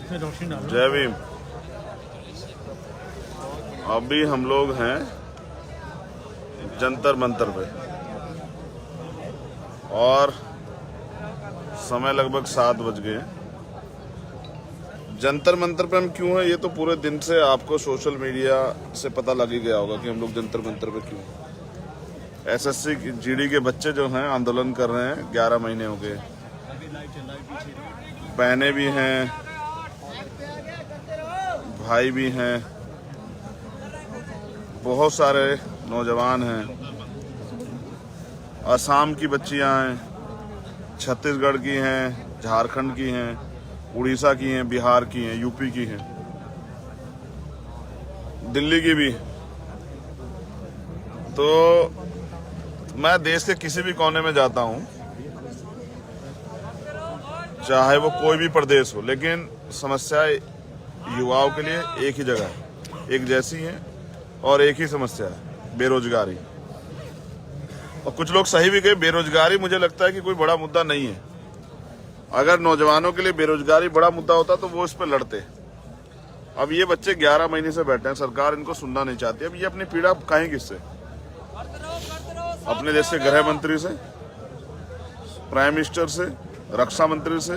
जय भीम। अभी हम लोग हैं जंतर मंतर पे और समय लगभग 7 बज गए हैं। जंतर मंतर पे हम क्यों हैं ये तो पूरे दिन से आपको सोशल मीडिया से पता लग ही गया होगा कि हम लोग जंतर मंतर पे क्यों हैं। एसएससी जीडी के बच्चे जो हैं आंदोलन कर रहे हैं, 11 महीने हो गए। बहनें भी हैं, भाई भी हैं, बहुत सारे नौजवान हैं। असम की बच्चियां हैं, छत्तीसगढ़ की हैं, झारखंड की हैं, उड़ीसा की हैं, बिहार की हैं, यूपी की हैं, दिल्ली की भी। तो मैं देश के किसी भी कोने में जाता हूं, चाहे वो कोई भी प्रदेश हो, लेकिन समस्या युवाओं के लिए एक ही जगह है, एक जैसी है और एक ही समस्या है, बेरोजगारी। और कुछ लोग सही भी कहे, बेरोजगारी मुझे लगता है कि कोई बड़ा मुद्दा नहीं है। अगर नौजवानों के लिए बेरोजगारी बड़ा मुद्दा होता तो वो इस पर लड़ते। अब ये बच्चे 11 महीने से बैठे हैं, सरकार इनको सुनना नहीं चाहती। अब ये अपनी पीड़ा कहें किससे? अपने देश के गृह मंत्री से, प्राइम मिनिस्टर से, रक्षा मंत्री से,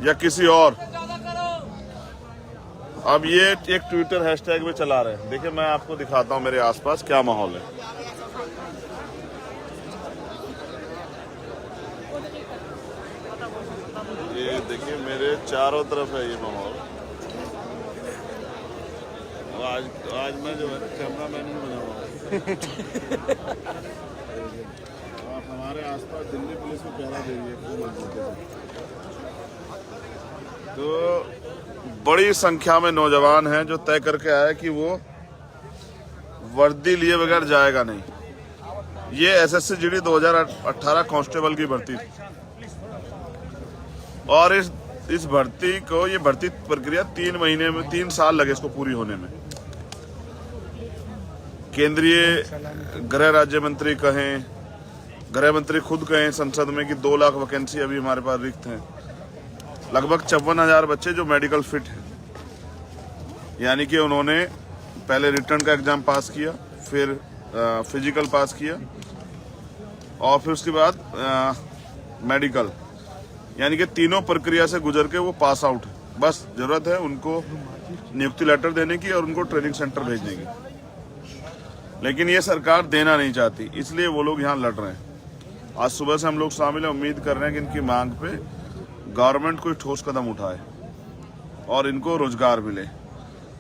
या किसी और? अब ये एक ट्विटर हैशटैग में चला रहे हैं। देखिए, मैं आपको दिखाता हूं मेरे आसपास क्या माहौल है। ये देखिए, मेरे चारों तरफ है ये माहौल। आज मैं जो है कैमरा मैन ही बना हुआ हूँ। हमारे आसपास दिल्ली पुलिस को पहरा दे रही है। तो बड़ी संख्या में नौजवान हैं जो तय करके आए कि वो वर्दी लिए बगैर जाएगा नहीं। ये एसएससी जीडी 2018 कांस्टेबल की भर्ती थी और इस भर्ती को, ये भर्ती प्रक्रिया 3 महीने में, 3 साल लगे इसको पूरी होने में। केंद्रीय गृह राज्य मंत्री कहें, गृह मंत्री खुद कहें संसद में कि 2 लाख वैकेंसी अभी हमारे पास रिक्त हैं। लगभग 54,000 बच्चे जो मेडिकल फिट हैं, यानी कि उन्होंने पहले रिटर्न का एग्जाम पास किया, फिर फिजिकल पास किया और फिर उसके बाद मेडिकल, यानी कि तीनों प्रक्रिया से गुजर के वो पास आउट है। बस जरूरत है उनको नियुक्ति लेटर देने की और उनको ट्रेनिंग सेंटर भेजने की। लेकिन ये सरकार देना नहीं चाहती, इसलिए वो लोग यहाँ लड़ रहे हैं। आज सुबह से हम लोग शामिल हैं, उम्मीद कर रहे हैं कि इनकी मांग पे गवर्नमेंट कोई ठोस कदम उठाए और इनको रोजगार मिले।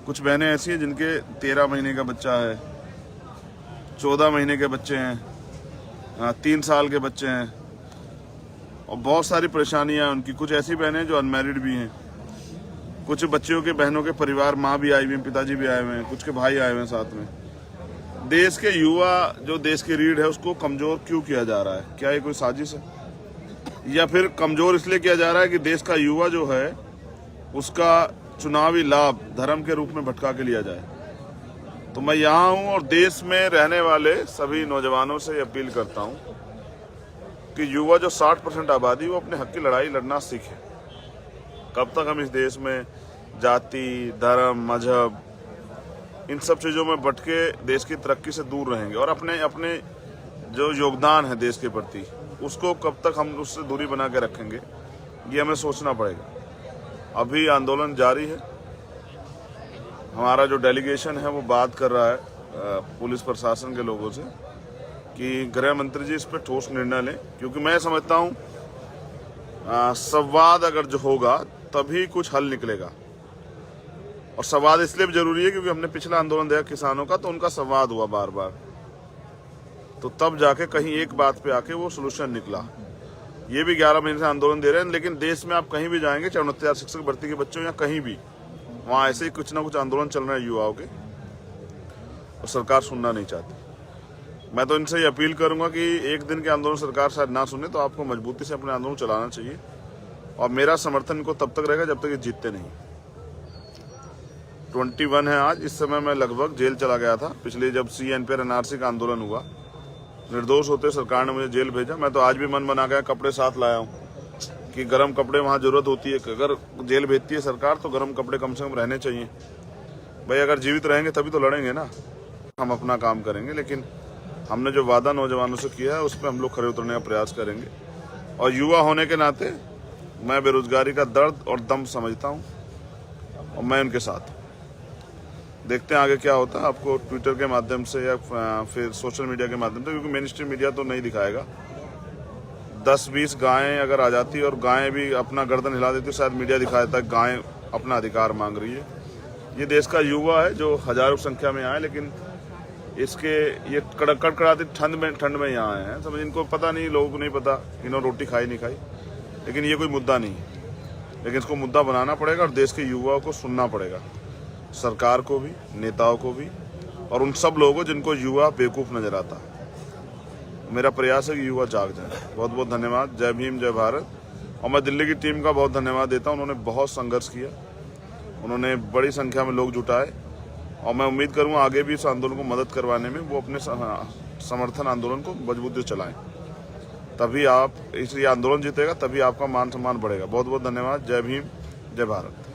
कुछ बहनें ऐसी हैं जिनके 13 महीने का बच्चा है, 14 महीने के बच्चे हैं, 3 साल के बच्चे हैं और बहुत सारी परेशानियां हैं उनकी। कुछ ऐसी बहनें जो अनमैरिड भी हैं, कुछ बच्चियों के बहनों के परिवार, माँ भी आई हुई है, पिताजी भी आए हुए हैं, कुछ के भाई आए हुए हैं साथ में। देश के युवा जो देश की रीढ़ है उसको कमजोर क्यों किया जा रहा है? क्या ये कोई साजिश है? या फिर कमजोर इसलिए किया जा रहा है कि देश का युवा जो है उसका चुनावी लाभ धर्म के रूप में भटका के लिया जाए? तो मैं यहाँ हूँ और देश में रहने वाले सभी नौजवानों से अपील करता हूँ कि युवा जो 60% आबादी, वो अपने हक की लड़ाई लड़ना सीखे। कब तक हम इस देश में जाति, धर्म, मजहब, इन सब चीज़ों में भटके देश की तरक्की से दूर रहेंगे और अपने अपने जो योगदान है देश के प्रति, उसको कब तक हम उससे दूरी बना के रखेंगे, ये हमें सोचना पड़ेगा। अभी आंदोलन जारी है। हमारा जो डेलीगेशन है वो बात कर रहा है पुलिस प्रशासन के लोगों से कि गृह मंत्री जी इस पर ठोस निर्णय लें, क्योंकि मैं समझता हूँ संवाद अगर जो होगा तभी कुछ हल निकलेगा। और संवाद इसलिए भी जरूरी है क्योंकि हमने पिछला आंदोलन देखा किसानों का, तो उनका संवाद हुआ बार बार, तो तब जाके कहीं एक बात पे आके वो सोल्यूशन निकला। ये भी 11 महीने से आंदोलन दे रहे हैं, लेकिन देश में आप कहीं भी जाएंगे, चाहे 69,000 शिक्षक भर्ती के बच्चों या कहीं भी, वहाँ ऐसे ही कुछ ना कुछ आंदोलन चल रहे हैं युवाओं के और सरकार सुनना नहीं चाहती। मैं तो इनसे ये अपील करूंगा कि एक दिन के आंदोलन सरकार शायद ना सुने तो आपको मजबूती से अपने आंदोलन चलाना चाहिए और मेरा समर्थन इनको तब तक रहेगा जब तक ये जीतते नहीं। 21 है आज। इस समय मैं लगभग जेल चला गया था पिछले, जब CNPR NRC का आंदोलन हुआ। निर्दोष होते सरकार ने मुझे जेल भेजा। मैं तो आज भी मन बना गया, कपड़े साथ लाया हूँ कि गर्म कपड़े वहाँ जरूरत होती है। अगर जेल भेजती है सरकार तो गर्म कपड़े कम से कम रहने चाहिए भाई। अगर जीवित रहेंगे तभी तो लड़ेंगे ना। हम अपना काम करेंगे, लेकिन हमने जो वादा नौजवानों से किया है उस पर हम लोग खरे उतरने का प्रयास करेंगे। और युवा होने के नाते मैं बेरोजगारी का दर्द और दम समझता हूँ और मैं उनके साथ। देखते हैं आगे क्या होता है। आपको ट्विटर के माध्यम से या फिर सोशल मीडिया के माध्यम से, क्योंकि मेन स्ट्रीम मीडिया तो नहीं दिखाएगा। 10-20 गायें अगर आ जाती और गायें भी अपना गर्दन हिला देती, शायद मीडिया दिखा देता है गायें अपना अधिकार मांग रही है। ये देश का युवा है जो हजारों संख्या में आए, लेकिन इसके ये कड़कड़ाती ठंड में यहाँ आए हैं। समझ, इनको पता नहीं, लोगों को नहीं पता इन्होंने रोटी खाई नहीं खाई, लेकिन ये कोई मुद्दा नहीं है। लेकिन इसको मुद्दा बनाना पड़ेगा और देश के युवाओं को सुनना पड़ेगा, सरकार को भी, नेताओं को भी, और उन सब लोगों को जिनको युवा बेवकूफ़ नजर आता है। मेरा प्रयास है कि युवा जाग जाए। बहुत बहुत धन्यवाद। जय भीम, जय भारत। और मैं दिल्ली की टीम का बहुत धन्यवाद देता हूँ। उन्होंने बहुत संघर्ष किया, उन्होंने बड़ी संख्या में लोग जुटाए, और मैं उम्मीद करूँगा आगे भी इस आंदोलन को मदद करवाने में वो अपने समर्थन आंदोलन को मजबूती से चलाएं। तभी आप, इसलिए आंदोलन जीतेगा, तभी आपका मान सम्मान बढ़ेगा। बहुत बहुत धन्यवाद। जय भीम, जय भारत।